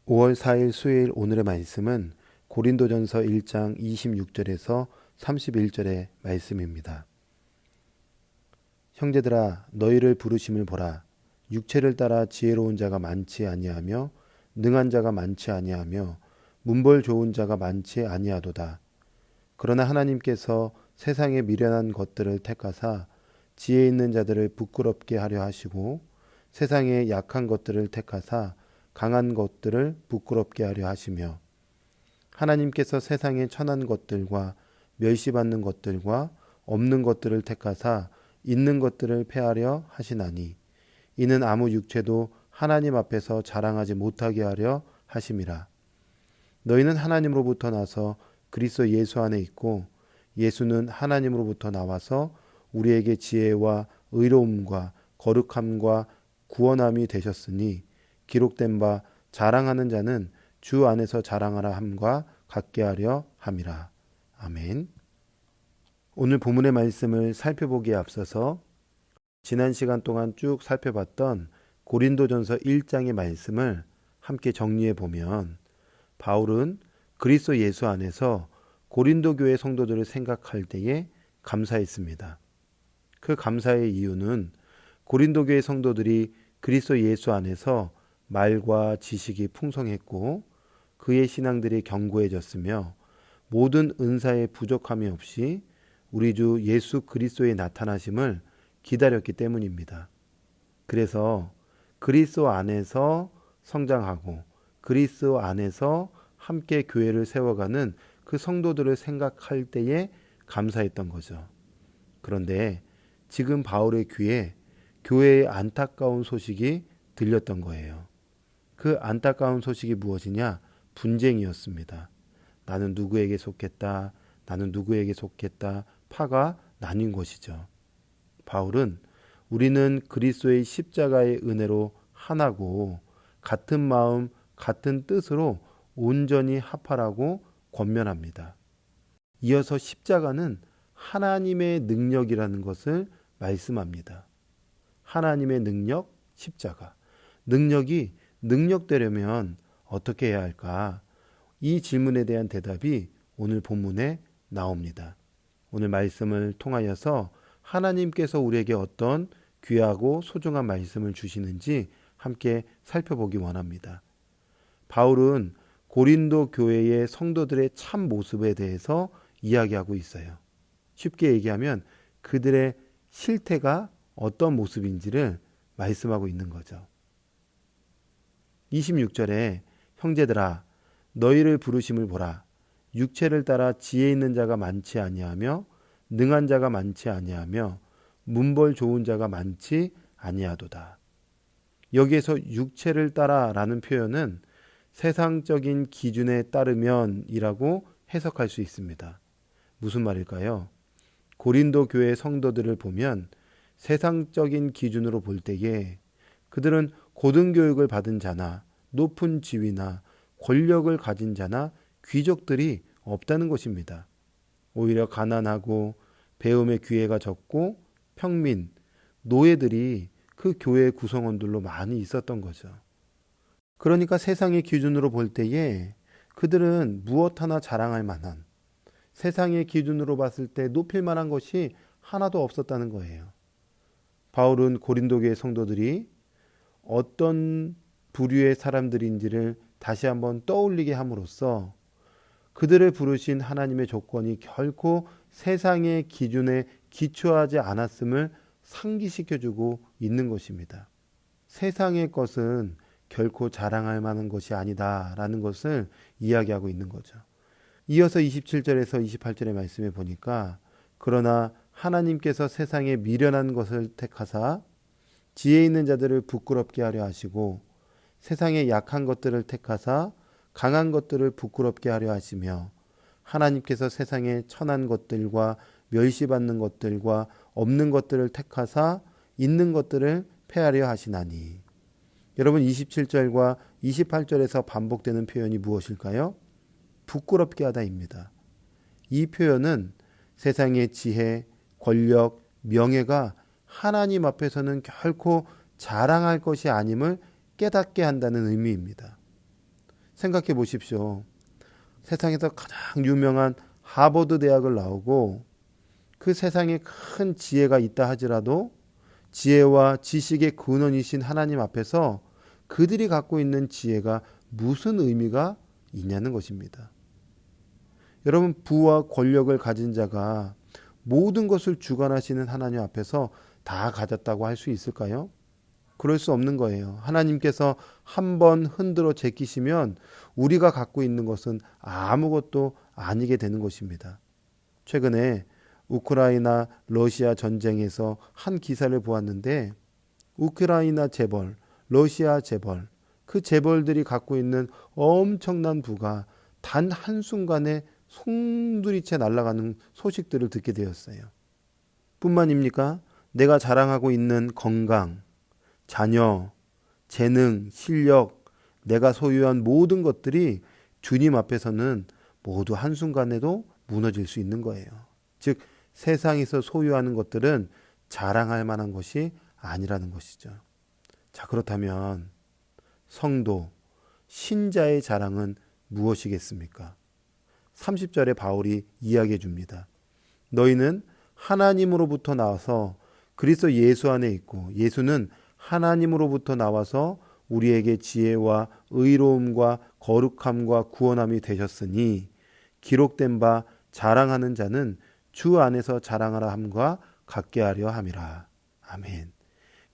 5월 4일 수요일 오늘의 말씀은 고린도전서 1장 26절에서 31절의 말씀입니다. 형제들아 너희를 부르심을 보라. 육체를 따라 지혜로운 자가 많지 아니하며 능한 자가 많지 아니하며 문벌 좋은 자가 많지 아니하도다. 그러나 하나님께서 세상에 미련한 것들을 택하사 지혜 있는 자들을 부끄럽게 하려 하시고 세상에 약한 것들을 택하사 강한 것들을 부끄럽게 하려 하시며 하나님께서 세상에 천한 것들과 멸시받는 것들과 없는 것들을 택하사 있는 것들을 폐하려 하시나니 이는 아무 육체도 하나님 앞에서 자랑하지 못하게 하려 하심이라. 너희는 하나님으로부터 나서 그리스도 예수 안에 있고 예수는 하나님으로부터 나와서 우리에게 지혜와 의로움과 거룩함과 구원함이 되셨으니 기록된 바 자랑하는 자는 주 안에서 자랑하라 함과 같게 하려 함이라. 아멘. 오늘 본문의 말씀을 살펴보기에 앞서서 지난 시간 동안 쭉 살펴봤던 고린도전서 1장의 말씀을 함께 정리해 보면 바울은 그리스도 예수 안에서 고린도 교회 성도들을 생각할 때에 감사했습니다. 그 감사의 이유는 고린도 교회 성도들이 그리스도 예수 안에서 말과 지식이 풍성했고 그의 신앙들이 견고해졌으며 모든 은사의 부족함이 없이 우리 주 예수 그리스도의 나타나심을 기다렸기 때문입니다. 그래서 그리스도 안에서 성장하고 그리스도 안에서 함께 교회를 세워가는 그 성도들을 생각할 때에 감사했던 거죠. 그런데 지금 바울의 귀에 교회의 안타까운 소식이 들렸던 거예요. 그 안타까운 소식이 무엇이냐? 분쟁이었습니다. 나는 누구에게 속했다. 나는 누구에게 속했다. 파가 나뉜 것이죠. 바울은 우리는 그리스도의 십자가의 은혜로 하나고 같은 마음, 같은 뜻으로 온전히 합하라고 권면합니다. 이어서 십자가는 하나님의 능력이라는 것을 말씀합니다. 하나님의 능력, 십자가. 능력이 능력되려면 어떻게 해야 할까? 이 질문에 대한 대답이 오늘 본문에 나옵니다. 오늘 말씀을 통하여서 하나님께서 우리에게 어떤 귀하고 소중한 말씀을 주시는지 함께 살펴보기 원합니다. 바울은 고린도 교회의 성도들의 참 모습에 대해서 이야기하고 있어요. 쉽게 얘기하면 그들의 실태가 어떤 모습인지를 말씀하고 있는 거죠. 26절에 형제들아 너희를 부르심을 보라. 육체를 따라 지혜 있는 자가 많지 아니하며 능한 자가 많지 아니하며 문벌 좋은 자가 많지 아니하도다. 여기에서 육체를 따라라는 표현은 세상적인 기준에 따르면이라고 해석할 수 있습니다. 무슨 말일까요? 고린도 교회 성도들을 보면 세상적인 기준으로 볼 때에 그들은 고등교육을 받은 자나 높은 지위나 권력을 가진 자나 귀족들이 없다는 것입니다. 오히려 가난하고 배움의 기회가 적고 평민, 노예들이 그 교회 구성원들로 많이 있었던 거죠. 그러니까 세상의 기준으로 볼 때에 그들은 무엇 하나 자랑할 만한, 세상의 기준으로 봤을 때 높일 만한 것이 하나도 없었다는 거예요. 바울은 고린도 교회 성도들이 어떤 부류의 사람들인지를 다시 한번 떠올리게 함으로써 그들을 부르신 하나님의 조건이 결코 세상의 기준에 기초하지 않았음을 상기시켜주고 있는 것입니다. 세상의 것은 결코 자랑할 만한 것이 아니다라는 것을 이야기하고 있는 거죠. 이어서 27절에서 28절의 말씀에 보니까 그러나 하나님께서 세상에 미련한 것을 택하사 지혜 있는 자들을 부끄럽게 하려 하시고 세상에 약한 것들을 택하사 강한 것들을 부끄럽게 하려 하시며 하나님께서 세상에 천한 것들과 멸시받는 것들과 없는 것들을 택하사 있는 것들을 폐하려 하시나니. 여러분 27절과 28절에서 반복되는 표현이 무엇일까요? 부끄럽게 하다입니다. 이 표현은 세상의 지혜, 권력, 명예가 하나님 앞에서는 결코 자랑할 것이 아님을 깨닫게 한다는 의미입니다. 생각해 보십시오. 세상에서 가장 유명한 하버드 대학을 나오고 그 세상에 큰 지혜가 있다 하지라도 지혜와 지식의 근원이신 하나님 앞에서 그들이 갖고 있는 지혜가 무슨 의미가 있냐는 것입니다. 여러분, 부와 권력을 가진 자가 모든 것을 주관하시는 하나님 앞에서 다 가졌다고 할 수 있을까요? 그럴 수 없는 거예요. 하나님께서 한번 흔들어 제끼시면 우리가 갖고 있는 것은 아무것도 아니게 되는 것입니다. 최근에 우크라이나 러시아 전쟁에서 한 기사를 보았는데 우크라이나 재벌, 러시아 재벌, 그 재벌들이 갖고 있는 엄청난 부가 단 한순간에 송두리째 날아가는 소식들을 듣게 되었어요. 뿐만입니까? 내가 자랑하고 있는 건강, 자녀, 재능, 실력, 내가 소유한 모든 것들이 주님 앞에서는 모두 한순간에도 무너질 수 있는 거예요. 즉, 세상에서 소유하는 것들은 자랑할 만한 것이 아니라는 것이죠. 자, 그렇다면 성도, 신자의 자랑은 무엇이겠습니까? 30절에 바울이 이야기해 줍니다. 너희는 하나님으로부터 나와서 그리스도 예수 안에 있고 예수는 하나님으로부터 나와서 우리에게 지혜와 의로움과 거룩함과 구원함이 되셨으니 기록된 바 자랑하는 자는 주 안에서 자랑하라 함과 같게 하려 함이라. 아멘.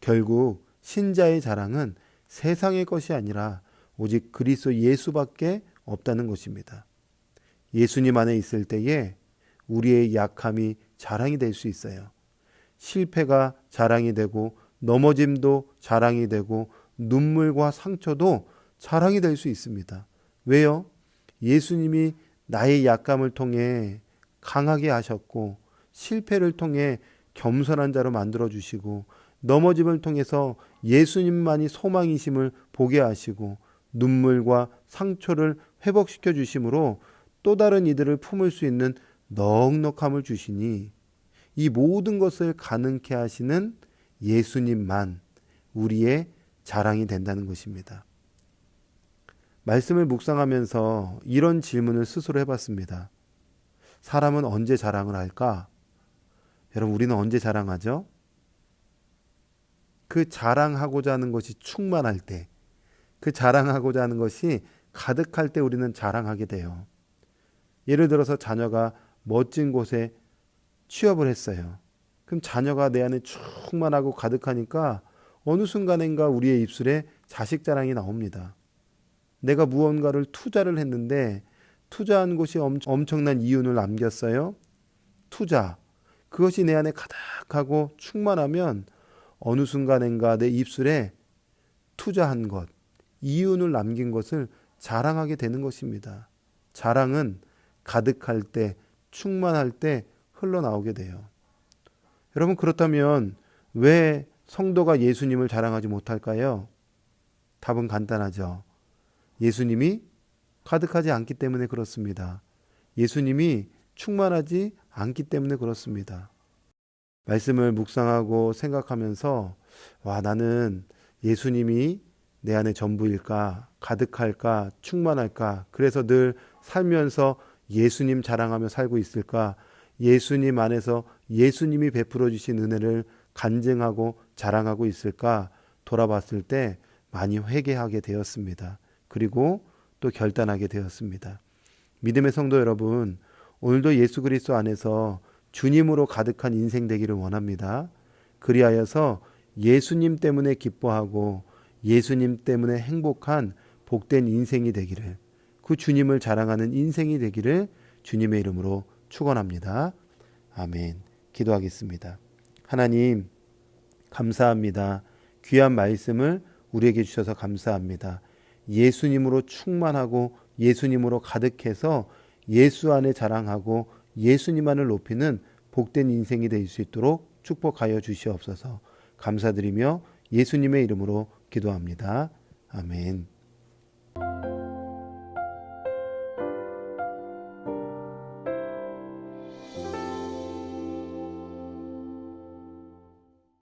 결국 신자의 자랑은 세상의 것이 아니라 오직 그리스도 예수밖에 없다는 것입니다. 예수님 안에 있을 때에 우리의 약함이 자랑이 될 수 있어요. 실패가 자랑이 되고 넘어짐도 자랑이 되고 눈물과 상처도 자랑이 될 수 있습니다. 왜요? 예수님이 나의 약감을 통해 강하게 하셨고 실패를 통해 겸손한 자로 만들어주시고 넘어짐을 통해서 예수님만이 소망이심을 보게 하시고 눈물과 상처를 회복시켜 주심으로 또 다른 이들을 품을 수 있는 넉넉함을 주시니 이 모든 것을 가능케 하시는 예수님만 우리의 자랑이 된다는 것입니다. 말씀을 묵상하면서 이런 질문을 스스로 해봤습니다. 사람은 언제 자랑을 할까? 여러분, 우리는 언제 자랑하죠? 그 자랑하고자 하는 것이 충만할 때, 그 자랑하고자 하는 것이 가득할 때 우리는 자랑하게 돼요. 예를 들어서 자녀가 멋진 곳에 취업을 했어요. 그럼 자녀가 내 안에 충만하고 가득하니까 어느 순간인가 우리의 입술에 자식 자랑이 나옵니다. 내가 무언가를 투자를 했는데 투자한 곳이 엄청난 이윤을 남겼어요. 투자. 그것이 내 안에 가득하고 충만하면 어느 순간인가 내 입술에 투자한 것, 이윤을 남긴 것을 자랑하게 되는 것입니다. 자랑은 가득할 때, 충만할 때 흘러나오게 돼요. 여러분, 그렇다면 왜 성도가 예수님을 자랑하지 못할까요? 답은 간단하죠. 예수님이 가득하지 않기 때문에 그렇습니다. 예수님이 충만하지 않기 때문에 그렇습니다. 말씀을 묵상하고 생각하면서 나는 예수님이 내 안에 전부일까? 가득할까? 충만할까? 그래서 늘 살면서 예수님 자랑하며 살고 있을까? 예수님 안에서 예수님이 베풀어 주신 은혜를 간증하고 자랑하고 있을까? 돌아봤을 때 많이 회개하게 되었습니다. 그리고 또 결단하게 되었습니다. 믿음의 성도 여러분, 오늘도 예수 그리스도 안에서 주님으로 가득한 인생 되기를 원합니다. 그리하여서 예수님 때문에 기뻐하고 예수님 때문에 행복한 복된 인생이 되기를, 그 주님을 자랑하는 인생이 되기를 주님의 이름으로 축원합니다. 아멘. 기도하겠습니다. 하나님, 감사합니다. 귀한 말씀을 우리에게 주셔서 감사합니다. 예수님으로 충만하고 예수님으로 가득해서 예수 안에 자랑하고 예수님만을 높이는 복된 인생이 될 수 있도록 축복하여 주시옵소서. 감사드리며 예수님의 이름으로 기도합니다. 아멘.